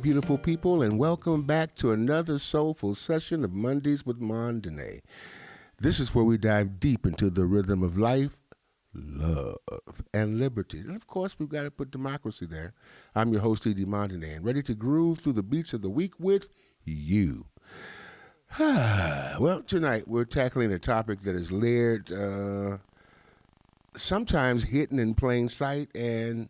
beautiful people, and welcome back to another soulful session of Mondays with Mondene. This is where we dive deep into the rhythm of life, love, and liberty. And of course, we've got to put democracy there. I'm your host, Edie Mondene, and ready to groove through the beats of the week with you. Well, tonight we're tackling a topic that is layered, sometimes hidden in plain sight, and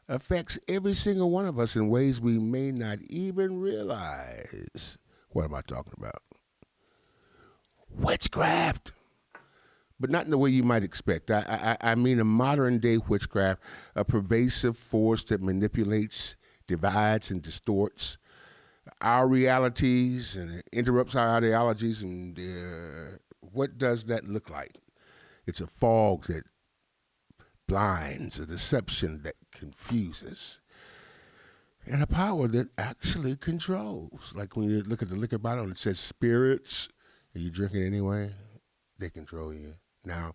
affects every single one of us in ways we may not even realize. What am I talking about? Witchcraft. But not in the way you might expect. I mean a modern day witchcraft, a pervasive force that manipulates, divides, and distorts our realities and interrupts our ideologies. And what does that look like? It's a fog that blinds, a deception that confuses, and a power that actually controls. Like when you look at the liquor bottle and it says spirits, and you drink it anyway, they control you. Now,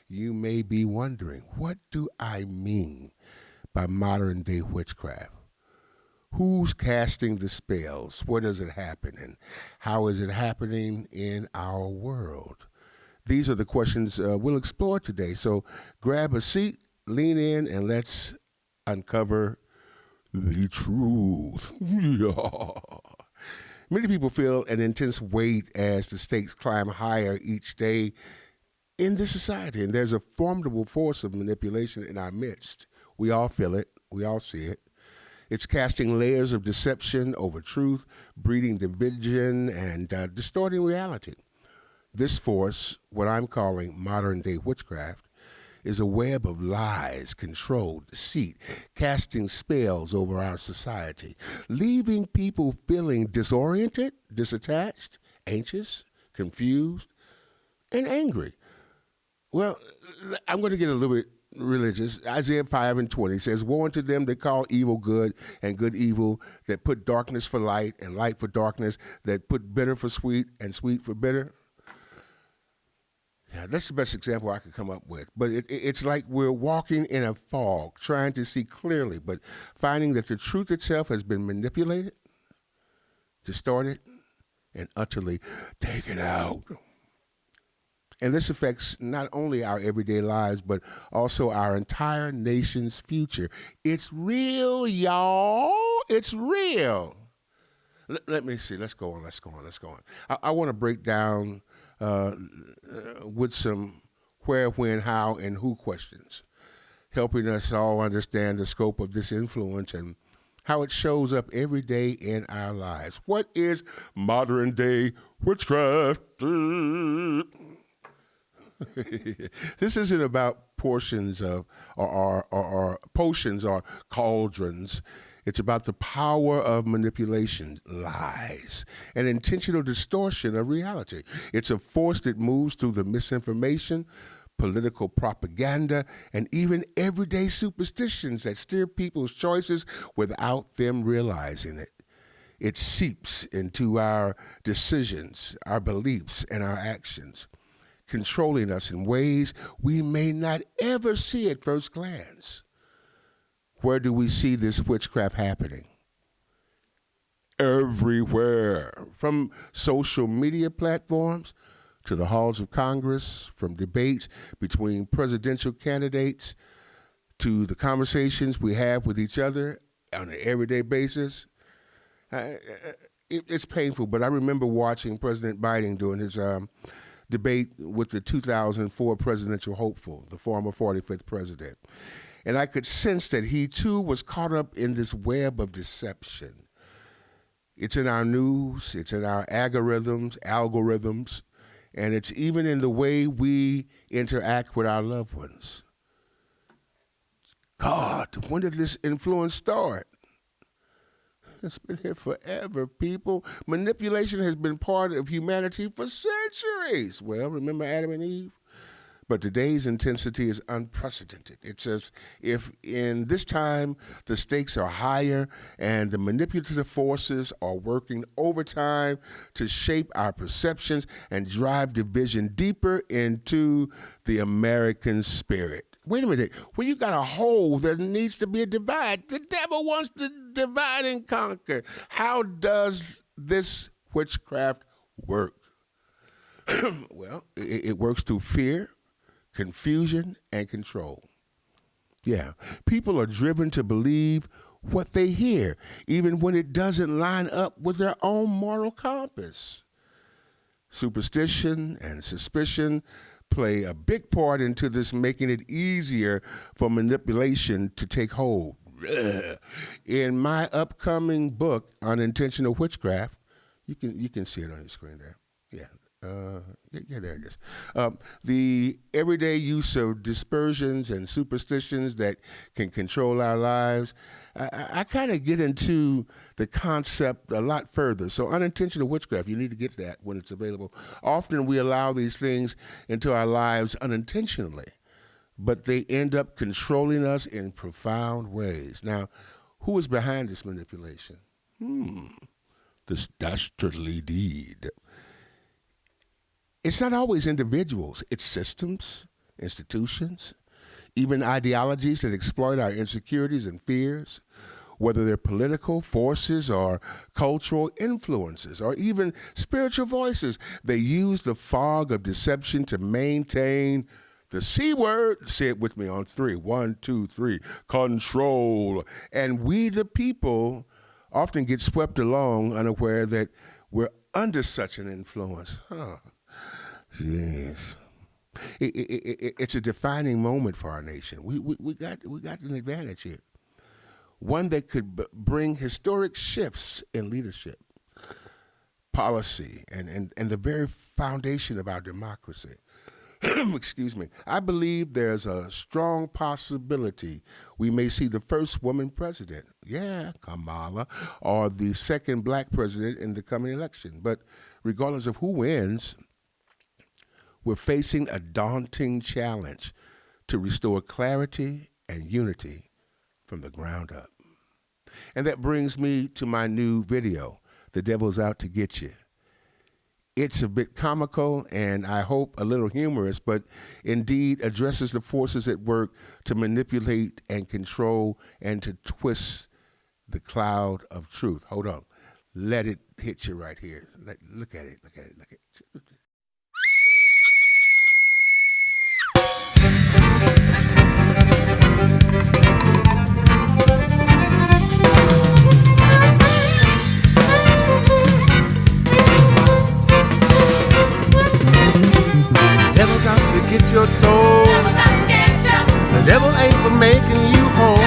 you may be wondering, what do I mean by modern day witchcraft? Who's casting the spells? Where does it happen? And how is it happening in our world? These are the questions we'll explore today. So grab a seat, lean in, and let's uncover the truth. Many people feel an intense weight as the stakes climb higher each day in this society, and there's a formidable force of manipulation in our midst. We all feel it. We all see it. It's casting layers of deception over truth, breeding division, and distorting reality. This force, what I'm calling modern-day witchcraft, is a web of lies, control, deceit, casting spells over our society, leaving people feeling disoriented, disattached, anxious, confused, and angry. Well, I'm going to get a little bit religious. Isaiah 5:20 says, "Woe unto them that call evil good and good evil, that put darkness for light and light for darkness, that put bitter for sweet and sweet for bitter." Yeah, that's the best example I could come up with. But it's like we're walking in a fog, trying to see clearly, but finding that the truth itself has been manipulated, distorted, and utterly taken out. And this affects not only our everyday lives, but also our entire nation's future. It's real, y'all. It's real. Let me see. Let's go on. I want to break down with some where, when, how, and who questions, helping us all understand the scope of this influence and how it shows up every day in our lives. What is modern day witchcraft? This isn't about portions of or potions or cauldrons. It's about the power of manipulation, lies, and intentional distortion of reality. It's a force that moves through the misinformation, political propaganda, and even everyday superstitions that steer people's choices without them realizing it. It seeps into our decisions, our beliefs, and our actions, controlling us in ways we may not ever see at first glance. Where do we see this witchcraft happening? Everywhere, from social media platforms to the halls of Congress, from debates between presidential candidates to the conversations we have with each other on an everyday basis. It's painful, but I remember watching President Biden during his debate with the 2004 presidential hopeful, the former 45th president. And I could sense that he, too, was caught up in this web of deception. It's in our news, it's in our algorithms, and it's even in the way we interact with our loved ones. God, when did this influence start? It's been here forever, people. Manipulation has been part of humanity for centuries. Well, remember Adam and Eve? But today's intensity is unprecedented. It's as if in this time the stakes are higher and the manipulative forces are working overtime to shape our perceptions and drive division deeper into the American spirit. wait a minute. When you got a hole, there needs to be a divide. The devil wants to divide and conquer. How does this witchcraft work? Well, it works through fear, confusion, and control. Yeah, people are driven to believe what they hear, even when it doesn't line up with their own moral compass. Superstition and suspicion play a big part into this, making it easier for manipulation to take hold. In my upcoming book, Unintentional Witchcraft, you can see it on your screen there. Yeah. There it is. The everyday use of dispersions and superstitions that can control our lives. I kind of get into the concept a lot further. So unintentional witchcraft, you need to get that when it's available. Often we allow these things into our lives unintentionally, but they end up controlling us in profound ways. Now, who is behind this manipulation? The dastardly deed. It's not always individuals. It's systems, institutions, even ideologies that exploit our insecurities and fears, whether they're political forces or cultural influences or even spiritual voices. They use the fog of deception to maintain the C word. Say it with me on 3. 1, 2, 3. Control. And we, the people, often get swept along unaware that we're under such an influence. Yes, it's a defining moment for our nation. We got an advantage here, one that could bring historic shifts in leadership, policy, and the very foundation of our democracy. Excuse me. I believe there's a strong possibility we may see the first woman president, Kamala, or the second black president in the coming election. But regardless of who wins, we're facing a daunting challenge to restore clarity and unity from the ground up. And that brings me to my new video, The Devil's Out to Get You. It's a bit comical and I hope a little humorous, but indeed addresses the forces at work to manipulate and control and to twist the cloud of truth. Hold on. Let it hit you right here. Look at it. Devil's out to get your soul. The devil ain't for making you whole.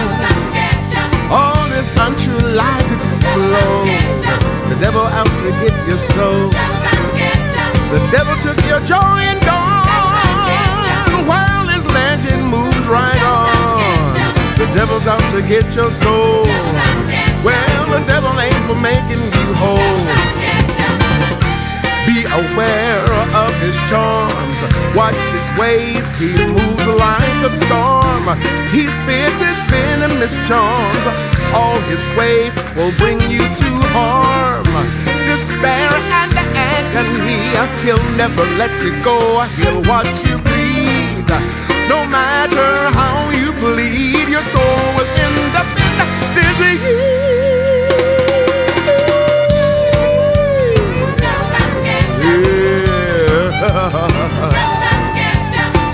All this untrue lies explode. The devil out to get your soul. The devil took your joy and gone, while his legend moves right on. The devil's out to get your soul. Well, the devil ain't for making you whole. Be aware of his charms. Watch his ways. He moves like a storm. He spits his venomous charms. All his ways will bring you to harm. Despair and agony. He'll never let you go. He'll watch you bleed. No matter how you bleed, your soul will end up in disease.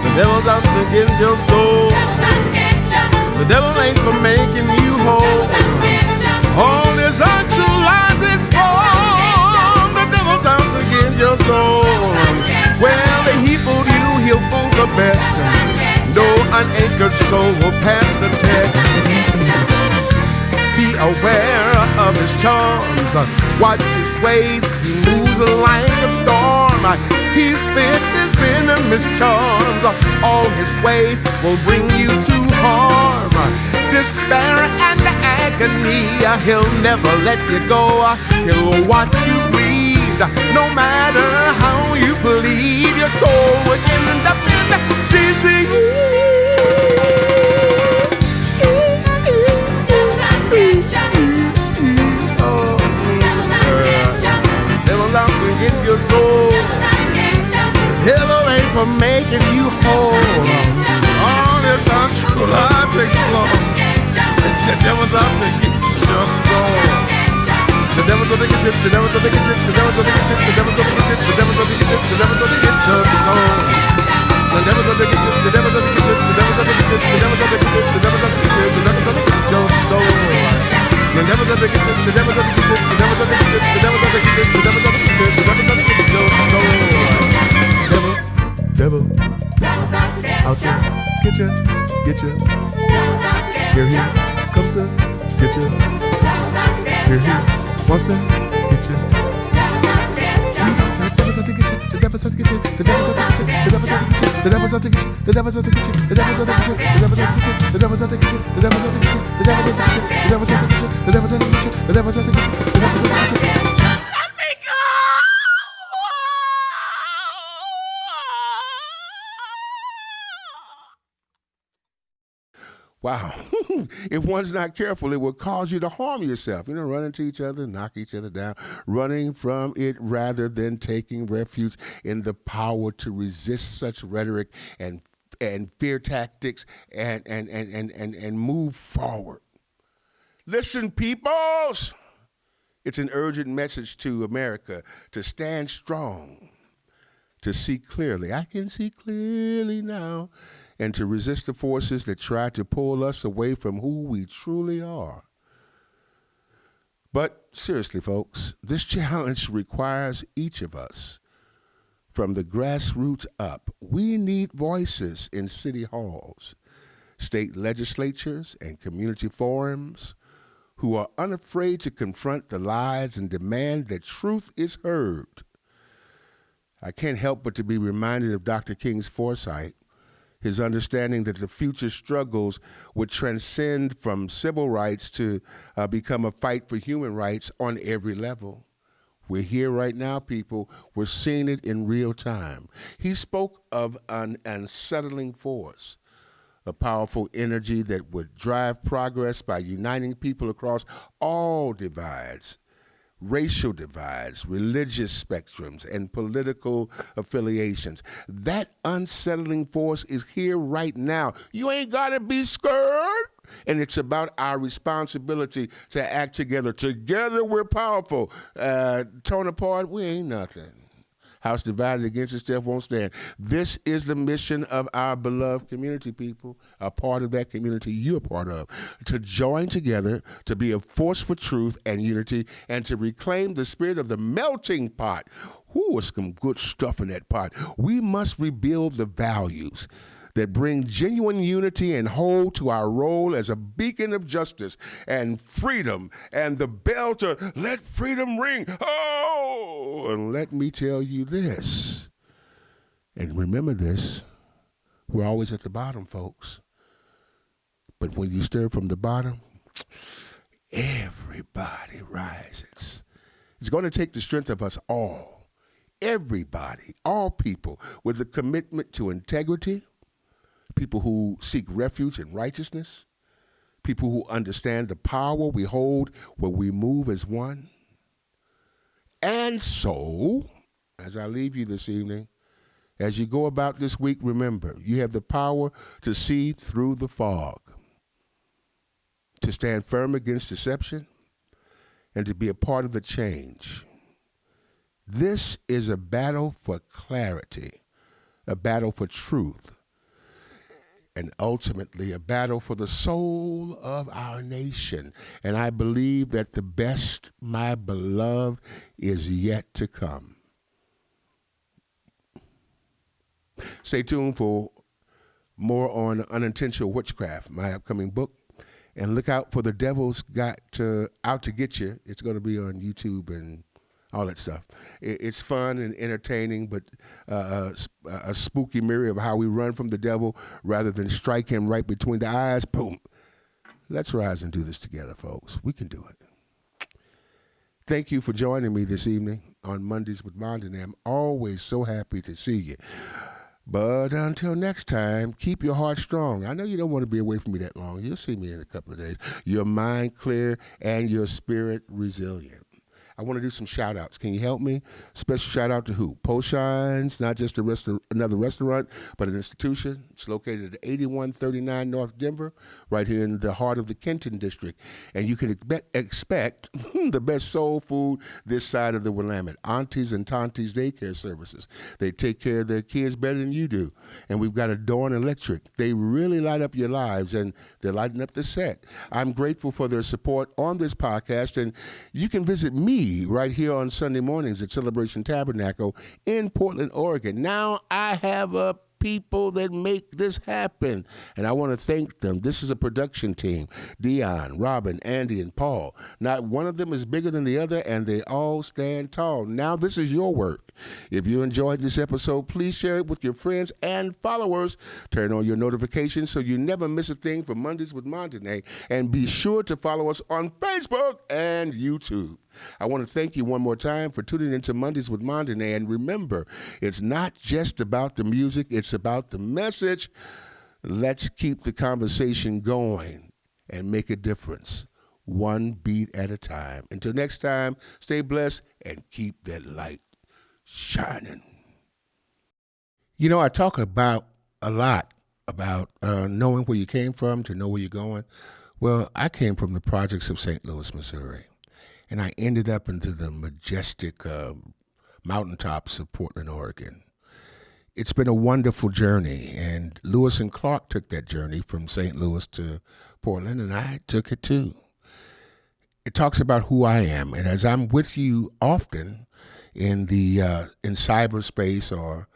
The devil's out to get your soul. The devil ain't for making you whole. All his untrue lies exposed. The devil's out to get your soul. Well, he fooled you, he'll fool the best. No unanchored soul will pass the test. Be aware of his charms. Watch his ways. He moves like a storm. He spits his venomous charms. All his ways will bring you to harm. Despair and agony. He'll never let you go. He'll watch you bleed. No matter how you bleed, your soul will end up in disease. Get your soul. The devil ain't for making you whole. All this untrue lies explode. The devil's out to get your soul. The devil's out to get you, the devil's out to get you, the devil's out to get you, the devil's out to get you, the devil's out to get you, the devil's out to get your soul. The devil's out to get you, the devil's out to get you, the devil's out to get you, the devil's out to get you, the devil's out to get you, the devil's out to get your soul. The devil's out to get you, the devil's out to get you, the devil's out to get you, the devil's out to get you, the devil's out to get you, the devil's out to get your soul. Devil, out to get you, get you. Here he comes to get you. Here he wants to get you. The devil's out to get you, the devil's out to get you, the devil's out to get you, the devil's out to get you, the devil's out to get you, the devil's out to get you, the devil's out to get you, the devil's out to get you, the devil's out to get you, the devil's out to get you, the devil's out to get you, the devil's out to get you, the devil's out to get you, the devil's out to get you, the devil's out to get you. Wow. If one's not careful, it will cause you to harm yourself. Run into each other, knock each other down, running from it rather than taking refuge in the power to resist such rhetoric and fear tactics and move forward. Listen, peoples. It's an urgent message to America to stand strong, to see clearly. I can see clearly now. And to resist the forces that try to pull us away from who we truly are. But seriously, folks, this challenge requires each of us, from the grassroots up. We need voices in city halls, state legislatures, and community forums who are unafraid to confront the lies and demand that truth is heard. I can't help but to be reminded of Dr. King's foresight, his understanding that the future struggles would transcend from civil rights to become a fight for human rights on every level. We're here right now, people. We're seeing it in real time. He spoke of an unsettling force, a powerful energy that would drive progress by uniting people across all divides, racial divides, religious spectrums, and political affiliations. That unsettling force is here right now. You ain't got to be scared. And it's about our responsibility to act together. Together we're powerful. Torn apart, we ain't nothing. House divided against itself won't stand. This is the mission of our beloved community, people, a part of that community you're a part of, to join together, to be a force for truth and unity, and to reclaim the spirit of the melting pot. Ooh, some good stuff in that pot. We must rebuild the values that bring genuine unity and hold to our role as a beacon of justice and freedom and the bell to let freedom ring. Oh, and let me tell you this, and remember this, we're always at the bottom, folks. But when you stir from the bottom, everybody rises. It's going to take the strength of us all, everybody, all people, with a commitment to integrity, people who seek refuge in righteousness, people who understand the power we hold when we move as one. And so, as I leave you this evening, as you go about this week, remember, you have the power to see through the fog, to stand firm against deception, and to be a part of the change. This is a battle for clarity, a battle for truth, and ultimately a battle for the soul of our nation. And I believe that the best, my beloved, is yet to come. Stay tuned for more on Unintentional Witchcraft, my upcoming book. And look out for The Devil's Out to Get You. It's going to be on YouTube and all that stuff. It's fun and entertaining, but a spooky mirror of how we run from the devil rather than strike him right between the eyes. Boom. Let's rise and do this together, folks. We can do it. Thank you for joining me this evening on Mondays with Mondani. I'm always so happy to see you. But until next time, keep your heart strong. I know you don't want to be away from me that long. You'll see me in a couple of days. Your mind clear and your spirit resilient. I want to do some shout outs. Can you help me? Special shout out to who? Poshines, not just another restaurant, but an institution. It's located at 8139 North Denver, right here in the heart of the Kenton district. And you can expect the best soul food this side of the Willamette. Aunties and Tanties Daycare Services. They take care of their kids better than you do. And we've got Adorn Electric. They really light up your lives, and they're lighting up the set. I'm grateful for their support on this podcast, and you can visit me right here on Sunday mornings at Celebration Tabernacle in Portland, Oregon. Now I have a people that make this happen, and I want to thank them. This is a production team: Dion, Robin, Andy, and Paul. Not one of them is bigger than the other, and they all stand tall. Now this is your work. If you enjoyed this episode, please share it with your friends and followers. Turn on your notifications so you never miss a thing from Mondays with Montanay, and be sure to follow us on Facebook and YouTube. I want to thank you one more time for tuning into Mondays with Montanay, and remember, it's not just about the music, it's about the message. Let's keep the conversation going and make a difference, one beat at a time. Until next time, stay blessed and keep that light shining. You know, I talk about a lot about knowing where you came from to know where you're going. Well, I came from the projects of St. Louis, Missouri, and I ended up into the majestic mountaintops of Portland, Oregon. It's been a wonderful journey, and Lewis and Clark took that journey from St. Louis to Portland, and I took it too. It talks about who I am, and as I'm with you often in the in cyberspace or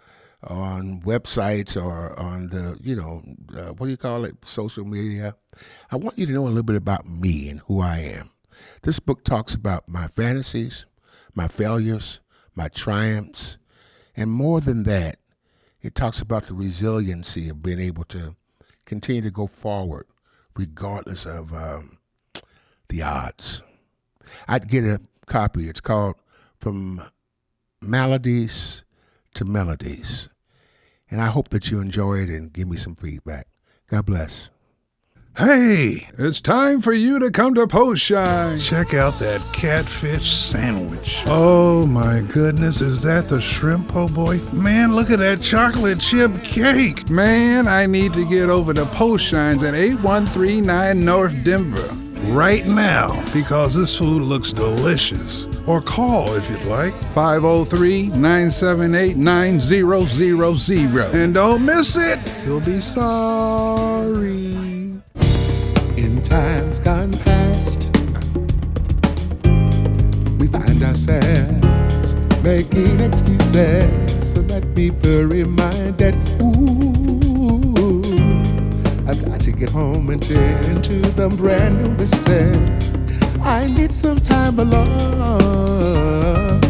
on websites or on the, what do you call it, social media, I want you to know a little bit about me and who I am. This book talks about my fantasies, my failures, my triumphs, and more than that, it talks about the resiliency of being able to continue to go forward regardless of the odds. I'd get a copy. It's called From Maladies to Melodies. And I hope that you enjoy it and give me some feedback. God bless. Hey, it's time for you to come to Post Shine. Check out that catfish sandwich. Oh my goodness, is that the shrimp po' boy? Man, look at that chocolate chip cake. Man, I need to get over to Post Shines at 8139 North Denver right now because this food looks delicious. Or call if you'd like, 503-978-9000. And don't miss it, you'll be sorry. In times gone past, we find ourselves making excuses so that people reminded, ooh, I've got to get home and tend to the brand new missus. I need some time alone.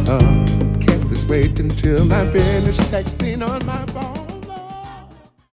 Can't this wait until I finish texting on my phone?